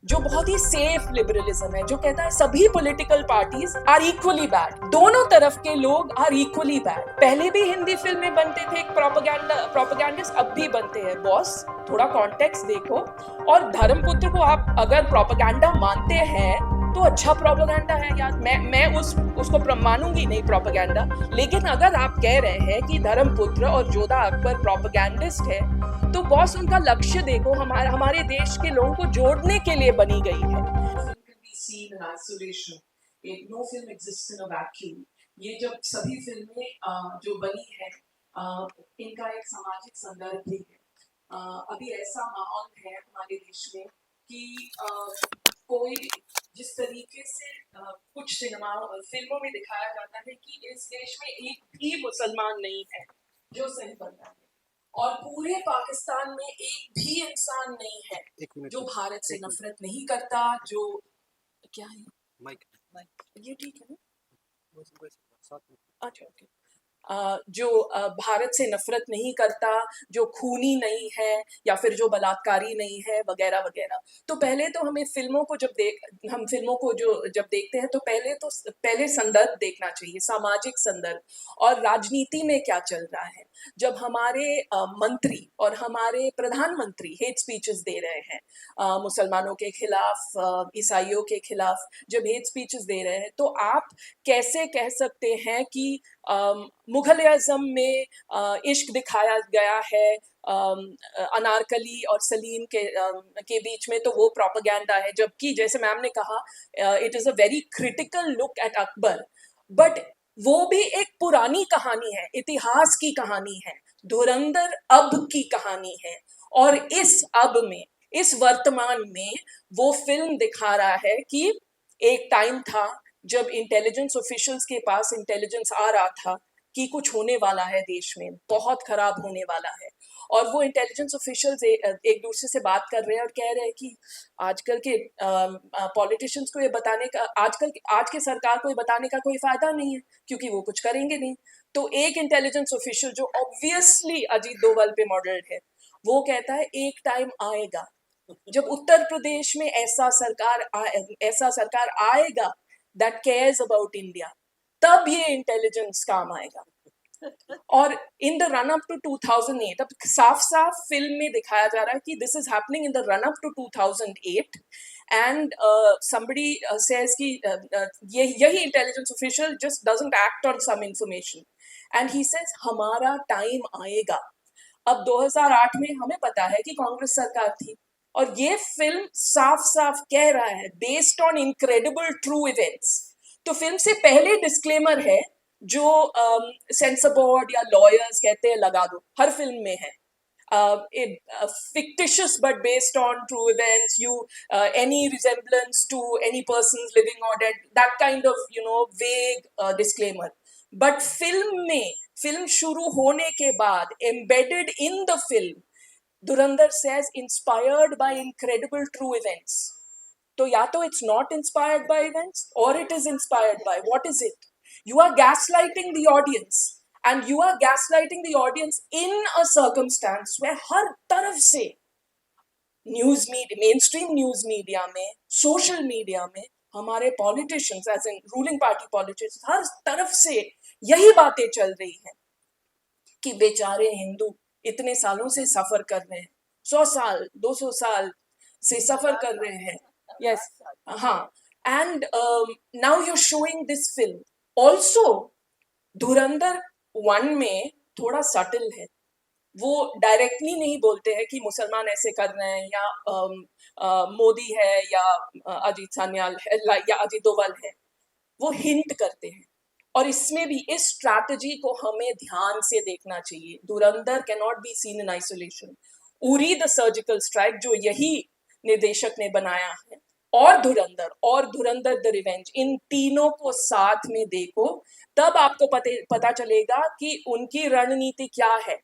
जो बहुत ही safe liberalism है, जो कहता है सभी political parties are equally bad, दोनों तरफ के लोग आर इक्वली बैड। पहले भी हिंदी फिल्में बनते थे प्रोपेगेंडिस्ट, अब भी बनते हैं बॉस, थोड़ा कॉन्टेक्स्ट देखो। और धर्मपुत्र को आप अगर प्रोपेगेंडा मानते हैं तो अच्छा प्रोपेगेंडा है यार, मैं उसको मानूंगी नहीं प्रोपेगेंडा। लेकिन अगर आप कह रहे हैं कि धर्मपुत्र और जोधा अकबर प्रोपेगेंडिस्ट है, तो बॉस उनका लक्ष्य देखो, हमारे देश के लोगों को जोड़ने के लिए बनी गई है। No film exist in a vacuum. ये जब सभी फिल्में जो बनी है, इनका एक सामाजिक संदर्भ भी है। अभी ऐसा माहौल है हमारे देश में कि कोई जिस तरीके से कुछ फिल्मों में दिखाया जाता है कि इस देश में एक भी मुसलमान नहीं है जो सही बनता है, और पूरे पाकिस्तान में एक भी इंसान नहीं है जो भारत से नफरत नहीं करता, जो क्या है माइक ये ठीक है ना, अच्छा ओके, जो भारत से नफरत नहीं करता, जो खूनी नहीं है या फिर जो बलात्कारी नहीं है, वगैरह वगैरह। तो पहले तो हम फिल्मों को जो जब देखते हैं तो पहले संदर्भ देखना चाहिए, सामाजिक संदर्भ और राजनीति में क्या चल रहा है। जब हमारे मंत्री और हमारे प्रधानमंत्री हेट स्पीचेस दे रहे हैं मुसलमानों के खिलाफ, ईसाइयों के खिलाफ जब हेट स्पीचेस दे रहे हैं, तो आप कैसे कह सकते हैं कि मुगल आजम में इश्क दिखाया गया है अनारकली और सलीम के बीच में, तो वो प्रोपेगेंडा है। जबकि जैसे मैम ने कहा, it is a very critical look at Akbar, but वो भी एक पुरानी कहानी है, इतिहास की कहानी है, धुरंधर अब की कहानी है। और इस वर्तमान में वो फिल्म दिखा रहा है कि एक टाइम था जब इंटेलिजेंस ऑफिशियल्स के पास इंटेलिजेंस आ रहा था कि कुछ होने वाला है, देश में बहुत खराब होने वाला है, और वो इंटेलिजेंस ऑफिशियल्स एक दूसरे से बात कर रहे हैं और कह रहे हैं कि आजकल के पॉलिटिशियंस को ये बताने का, आज के सरकार को ये बताने का कोई फायदा नहीं है, क्योंकि वो कुछ करेंगे नहीं। तो एक इंटेलिजेंस ऑफिशियल जो ऑब्वियसली अजीत डोभाल पे मॉडल है, वो कहता है एक टाइम आएगा जब उत्तर प्रदेश में ऐसा सरकार आएगा दैट केयर्स अबाउट इंडिया, तब ये इंटेलिजेंस काम आएगा। और in the run up to 2008, अब साफ साफ फिल्म में दिखाया जा रहा है कि this is happening in the run up to 2008, and somebody says कि यही intelligence official just doesn't act on some information, and he says हमारा टाइम आएगा। अब 2008 में हमें पता है कि कांग्रेस सरकार थी, और ये फिल्म साफ साफ कह रहा है based on incredible true events. तो फिल्म से पहले डिस्क्लेमर है जो सेंसर बोर्ड या लॉयर्स कहते हैं लगा दो, हर फिल्म में है, fictitious but based on true events, any resemblance to any persons living or dead, that kind of vague disclaimer. But film शुरू होने के बाद embedded in the film, Dhurandhar says inspired by incredible true events. तो या तो it's not inspired by events or it is inspired by, what is it? You are gaslighting the audience, and you are gaslighting the audience in a circumstance where हर तरफ से news media, mainstream news media में, social media में, हमारे politicians as in ruling party politicians, हर तरफ से यही बातें चल रही हैं कि बेचारे हिंदू इतने सालों से सफर कर रहे हैं, 100 साल 200 साल से सफर कर रहे हैं। यस, हाँ, and now you showing this film also. धुरंधर 1 में थोड़ा सटल है, वो डायरेक्टली नहीं बोलते हैं कि मुसलमान ऐसे कर रहे हैं, या मोदी है, या अजीत सान्याल है, या अजीत डोभाल है, वो हिंट करते हैं। और इसमें भी इस स्ट्रैटेजी को हमें ध्यान से देखना चाहिए। धुरंधर can not be seen in isolation. Uri the surgical strike जो यही निर्देशक ने बनाया है, और धुरंधर द रिवेंज, इन तीनों को साथ में देखो, तब आपको पता चलेगा कि उनकी रणनीति क्या है।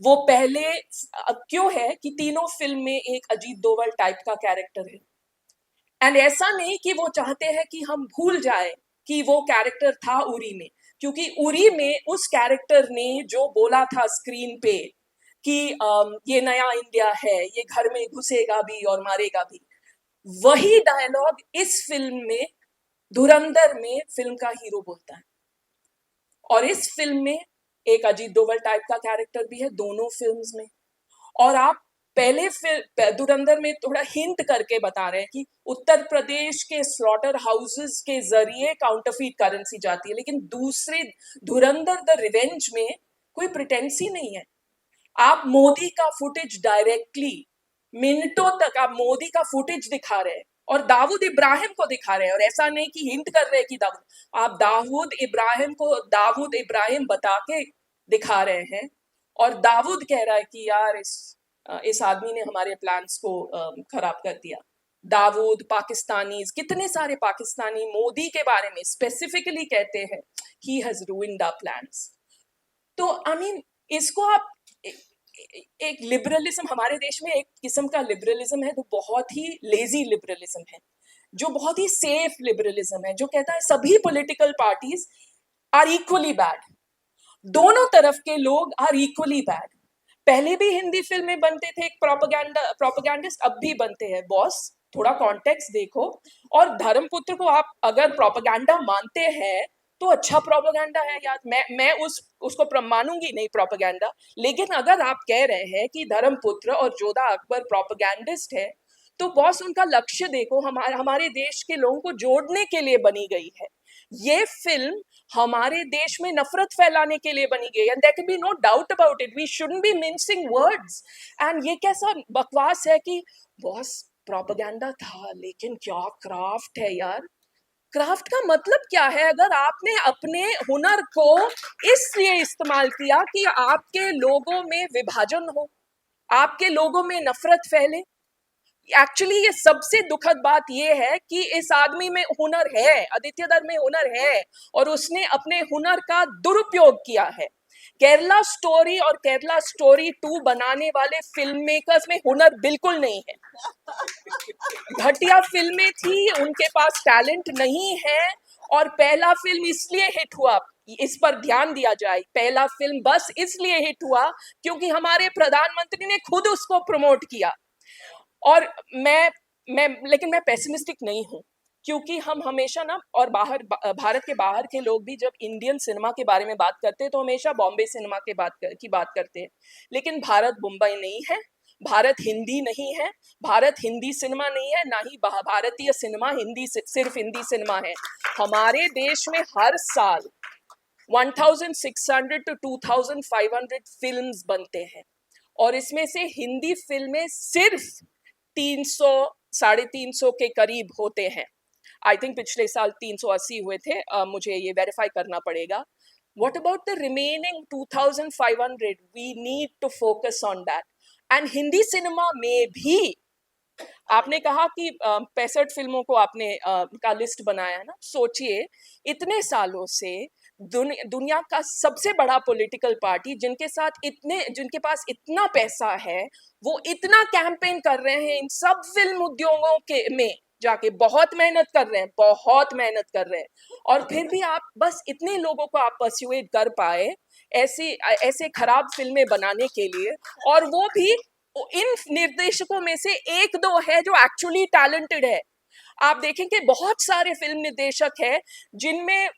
वो पहले क्यों है कि तीनों फिल्म में एक अजीत डोभाल टाइप का कैरेक्टर है, एंड ऐसा नहीं कि वो चाहते हैं कि हम भूल जाए कि वो कैरेक्टर था उरी में, क्योंकि उरी में उस कैरेक्टर ने जो बोला था स्क्रीन पे कि ये नया इंडिया है, ये घर में घुसेगा भी और मारेगा भी, वही डायलॉग इस फिल्म में, धुरंधर में, फिल्म का हीरो बोलता है। और इस फिल्म में एक अजीत डोभाल टाइप का कैरेक्टर भी है दोनों फिल्म्स में। और आप पहले धुरंधर में थोड़ा हिंट करके बता रहे हैं कि उत्तर प्रदेश के स्लॉटर हाउसेस के जरिए काउंटरफीट करेंसी जाती है, लेकिन दूसरे धुरंधर द रिवेंज में कोई प्रिटेंस ही नहीं है। आप मोदी का फुटेज डायरेक्टली मिनटों तक आप मोदी का फुटेज दिखा रहे हैं और दाऊद इब्राहिम को दिखा रहे हैं, और ऐसा नहीं कि हिंट कर रहे हैं कि दाऊद, आप दाऊद इब्राहिम को दाऊद इब्राहिम बता के दिखा रहे हैं। और दाऊद कह रहा है कि यार इस आदमी ने हमारे प्लान्स को खराब कर दिया। दाऊद, पाकिस्तानी, कितने सारे पाकिस्तानी मोदी के बारे में स्पेसिफिकली कहते हैं he has ruined our plans. तो आई मीन इसको आप एक लिबरलिज्म, हमारे देश में एक किस्म का लिबरलिज्म है जो बहुत ही लेजी लिबरलिज्म है, जो बहुत ही सेफ लिबरलिज्म है, जो कहता है सभी political parties are equally bad, दोनों तरफ के लोग आर इक्वली बैड। पहले भी हिंदी फिल्में बनते थे एक प्रोपेगेंडिस्ट, अब भी बनते हैं बॉस, थोड़ा कॉन्टेक्स्ट देखो। और धर्मपुत्र को आप अगर प्रोपेगेंडा मानते हैं तो अच्छा प्रोपेगेंडा है यार, मैं उसको मानूंगी नहीं प्रोपेगेंडा। लेकिन अगर आप कह रहे हैं कि धर्मपुत्र और जोधा अकबर प्रोपेगेंडिस्ट है, तो बॉस उनका लक्ष्य देखो, हमारे देश के लोगों को जोड़ने के लिए बनी गई है। ये फिल्म हमारे देश में नफरत फैलाने के लिए बनी गई, and there can be no doubt about it, we shouldn't be mincing words. And ये कैसा बकवास है कि बॉस प्रोपेगेंडा था, लेकिन क्या क्राफ्ट है यार। क्राफ्ट का मतलब क्या है? अगर आपने अपने हुनर को इसलिए इस्तेमाल किया कि आपके लोगों में विभाजन हो, आपके लोगों में नफरत फैले। एक्चुअली ये सबसे दुखद बात ये है कि इस आदमी में हुनर है, आदित्य धर में हुनर है, और उसने अपने हुनर का दुरुपयोग किया है। केरला स्टोरी और केरला स्टोरी 2 बनाने वाले फिल्म मेकर्स में हुनर बिल्कुल नहीं है, घटिया फिल्में थी, उनके पास टैलेंट नहीं है। और पहला फिल्म इसलिए हिट हुआ, इस पर ध्यान दिया जाए, पहला फिल्म बस इसलिए हिट हुआ क्योंकि हमारे प्रधानमंत्री ने खुद उसको प्रमोट किया। और मैं लेकिन मैं पेसिमिस्टिक नहीं हूँ, क्योंकि हम हमेशा ना, और भारत के बाहर के लोग भी जब इंडियन सिनेमा के बारे में बात करते हैं तो हमेशा बॉम्बे सिनेमा की बात करते हैं। लेकिन भारत मुंबई नहीं है, भारत हिंदी नहीं है, भारत हिंदी सिनेमा नहीं है, ना ही भारतीय सिनेमा हिंदी सिर्फ हिंदी सिनेमा है। हमारे देश में हर साल 1600 to 2500 फिल्म्स बनते हैं, और इसमें से हिंदी फिल्में सिर्फ 300 350 के करीब होते हैं। आई थिंक पिछले साल 380 हुए थे, मुझे ये वेरीफाई करना पड़ेगा। What about the remaining 2500? We need to focus on that. And Hindi cinema में भी आपने कहा कि 65 फिल्मों को आपने का लिस्ट बनाया है ना, सोचिए इतने सालों से दुनिया का सबसे बड़ा पॉलिटिकल पार्टी जिनके पास इतना पैसा है, वो इतना कैंपेन कर रहे हैं इन सब फिल्म उद्योगों के में जाके, बहुत मेहनत कर रहे हैं, बहुत मेहनत कर रहे हैं, और फिर भी आप बस इतने लोगों को आप परस्यूएट कर पाए ऐसी ऐसे खराब फिल्में बनाने के लिए। और वो भी इन निर्देशकों में से एक दो है जो एक्चुअली टैलेंटेड है। आप देखेंगे बहुत सारे फिल्म निर्देशक हैं जिनमें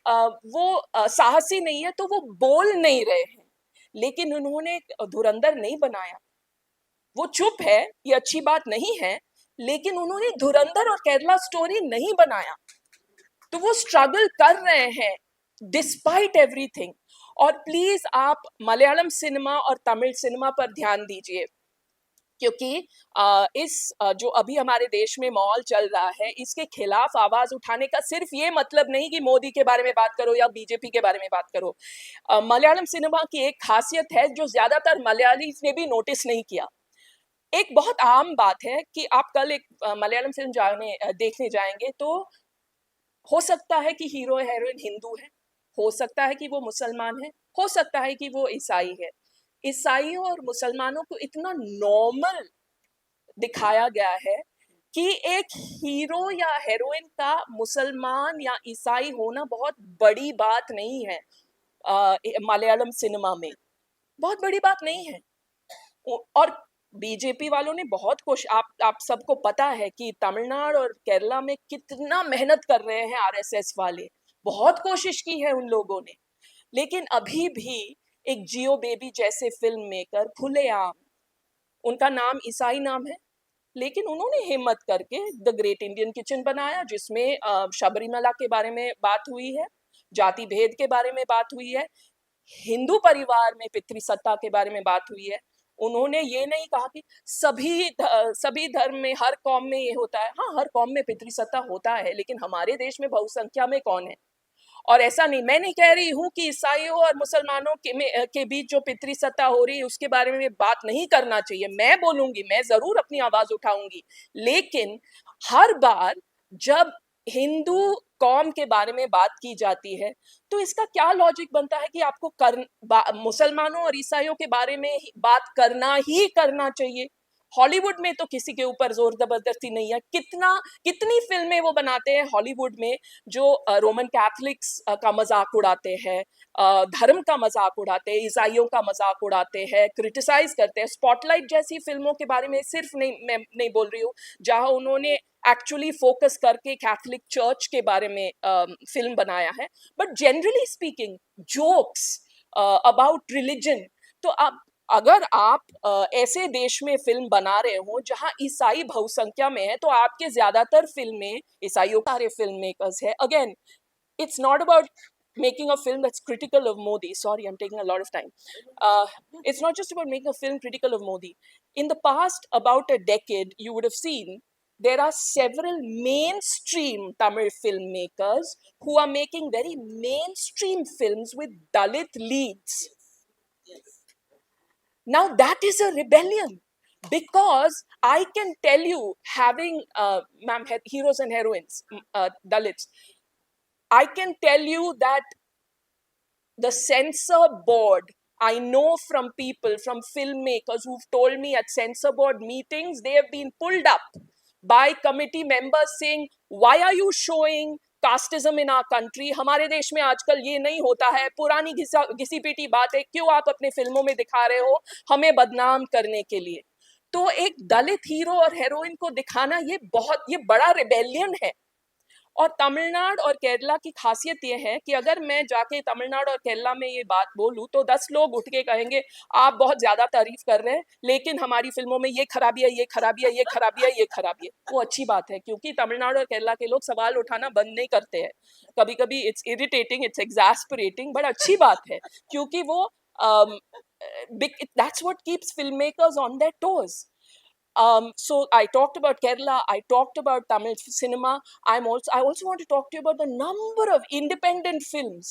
वो साहसी नहीं है तो वो बोल नहीं रहे हैं, लेकिन उन्होंने धुरंधर नहीं बनाया, वो चुप है, ये अच्छी बात नहीं है, लेकिन उन्होंने धुरंधर और केरला स्टोरी नहीं बनाया, तो वो स्ट्रगल कर रहे हैं डिस्पाइट एवरीथिंग। और प्लीज आप मलयालम सिनेमा और तमिल सिनेमा पर ध्यान दीजिए, क्योंकि जो अभी हमारे देश में माहौल चल रहा है, इसके खिलाफ आवाज उठाने का सिर्फ ये मतलब नहीं कि मोदी के बारे में बात करो या बीजेपी के बारे में बात करो। मलयालम सिनेमा की एक खासियत है जो ज्यादातर मलयालीज ने भी नोटिस नहीं किया। एक बहुत आम बात है कि आप कल एक मलयालम फिल्म देखने जाएंगे तो हो सकता है कि हीरो हीरोइन हिंदू है, हो सकता है कि वो मुसलमान है, हो सकता है कि वो ईसाई है। ईसाइयों और मुसलमानों को इतना नॉर्मल दिखाया गया है कि एक हीरो या हीरोइन का मुसलमान या ईसाई होना बहुत बड़ी बात नहीं है। मलयालम सिनेमा में बहुत बड़ी बात नहीं है। और बीजेपी वालों ने बहुत कोशिश, आप सबको पता है कि तमिलनाडु और केरला में कितना मेहनत कर रहे हैं आरएसएस वाले, बहुत कोशिश की है उन लोगों ने, लेकिन अभी भी एक जियो बेबी जैसे फिल्म मेकर खुलेआम, उनका नाम ईसाई नाम है, लेकिन उन्होंने हिम्मत करके द ग्रेट इंडियन किचन बनाया, जिसमें शबरीमला के बारे में बात हुई है, जाति भेद के बारे में बात हुई है, हिंदू परिवार में पितृसत्ता के बारे में बात हुई है। उन्होंने ये नहीं कहा कि सभी धर्म में, हर कौम में ये होता है। हाँ, हर कौम में पितृसत्ता होता है, लेकिन हमारे देश में बहुसंख्या में कौन है? और ऐसा नहीं, मैं नहीं कह रही हूँ कि ईसाइयों और मुसलमानों के बीच जो पितृसत्ता हो रही है उसके बारे में बात नहीं करना चाहिए, मैं बोलूंगी, मैं जरूर अपनी आवाज उठाऊंगी, लेकिन हर बार जब हिंदू कौम के बारे में बात की जाती है तो इसका क्या लॉजिक बनता है कि आपको मुसलमानों और ईसाइयों के बारे में बात करना ही करना चाहिए? हॉलीवुड में तो किसी के ऊपर जोर जबरदस्ती नहीं है, कितनी फिल्में वो बनाते हैं हॉलीवुड में जो रोमन कैथलिक्स का मजाक उड़ाते हैं, धर्म का मजाक उड़ाते हैं, ईसाइयों का मजाक उड़ाते हैं, क्रिटिसाइज करते हैं। स्पॉटलाइट जैसी फिल्मों के बारे में सिर्फ नहीं, मैं नहीं बोल रही हूँ, जहां उन्होंने एक्चुअली फोकस करके कैथलिक चर्च के बारे में फिल्म बनाया है, but generally speaking jokes about religion. तो आप, अगर आप ऐसे देश में फिल्म बना रहे हो जहां ईसाई बहुसंख्या में है, तो आपके ज्यादातर फिल्में ईसाइयों सारे फिल्म मेकर्स है। Again, it's not about making a film that's critical of Modi. Sorry, I'm taking a lot of time. It's not just about making a film critical of Modi. In the past, about a decade, you would have seen there are several mainstream Tamil filmmakers who are making very mainstream films with Dalit leads. Now that is a rebellion, because I can tell you, having ma'am, heroes and heroines, Dalits, I can tell you that the censor board, I know from people, from filmmakers who've told me at censor board meetings, they have been pulled up by committee members saying, why are you showing casteism in our country? हमारे देश में आजकल ये नहीं होता है, पुरानी घिसी PT बात है, क्यों आप अपने फिल्मों में दिखा रहे हो हमें बदनाम करने के लिए? तो एक दलित हीरो और हेरोइन को दिखाना ये बड़ा रिबेलियन है। और तमिलनाडु और केरला की खासियत ये है कि अगर मैं जाके तमिलनाडु और केरला में ये बात बोलूं तो 10 लोग उठ के कहेंगे आप बहुत ज्यादा तारीफ कर रहे हैं, लेकिन हमारी फिल्मों में ये खराबी है, ये खराबी है, ये खराबी है, ये खराबी है। वो अच्छी बात है, क्योंकि तमिलनाडु और केरला के लोग सवाल उठाना बंद नहीं करते हैं। कभी कभी इट्स इरिटेटिंग, इट्स एग्जैस्परेटिंग, बट अच्छी बात है, क्योंकि वो that's what keeps filmmakers on their toes. So I talked about Kerala, I talked about Tamil cinema. I also want to talk to you about the number of independent films,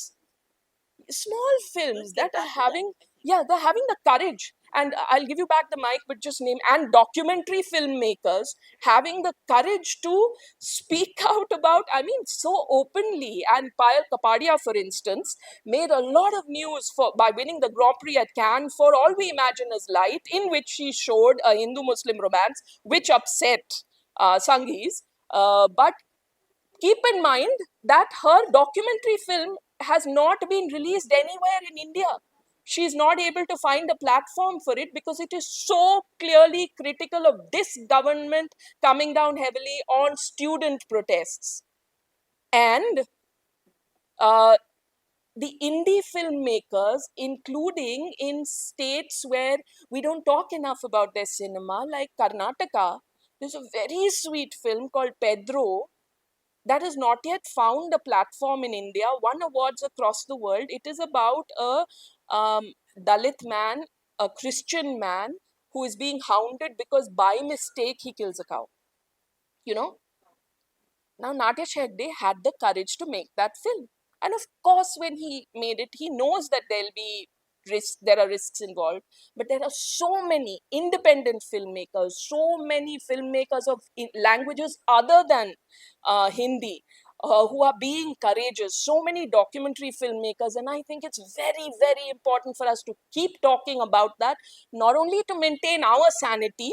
small films that are having, they're having the courage. And I'll give you back the mic, but just name, and documentary filmmakers having the courage to speak out about, I mean, so openly. And Payal Kapadia, for instance, made a lot of news by winning the Grand Prix at Cannes for All We Imagine Is Light, in which she showed a Hindu-Muslim romance, which upset Sanghis. But keep in mind that her documentary film has not been released anywhere in India. She's not able to find a platform for it because it is so clearly critical of this government coming down heavily on student protests. And the indie filmmakers, including in states where we don't talk enough about their cinema, like Karnataka, there's a very sweet film called Pedro that has not yet found a platform in India, won awards across the world. It is about a Dalit man, a Christian man, who is being hounded because by mistake he kills a cow. You know? Now, Nagesh Hegde had the courage to make that film. And of course, when he made it, he knows that there'll be risks, there are risks involved. But there are so many independent filmmakers, so many filmmakers of languages other than Hindi, who are being courageous, so many documentary filmmakers. And I think it's very, very important for us to keep talking about that, not only to maintain our sanity,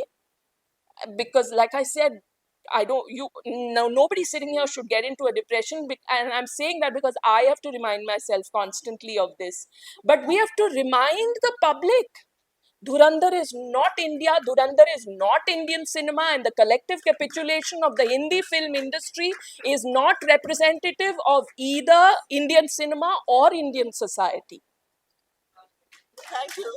because like I said, nobody sitting here should get into a depression, and I'm saying that because I have to remind myself constantly of this. But we have to remind the public Dhurandhar is not India, Dhurandhar is not Indian cinema, and the collective capitulation of the Hindi film industry is not representative of either Indian cinema or Indian society. Thank you.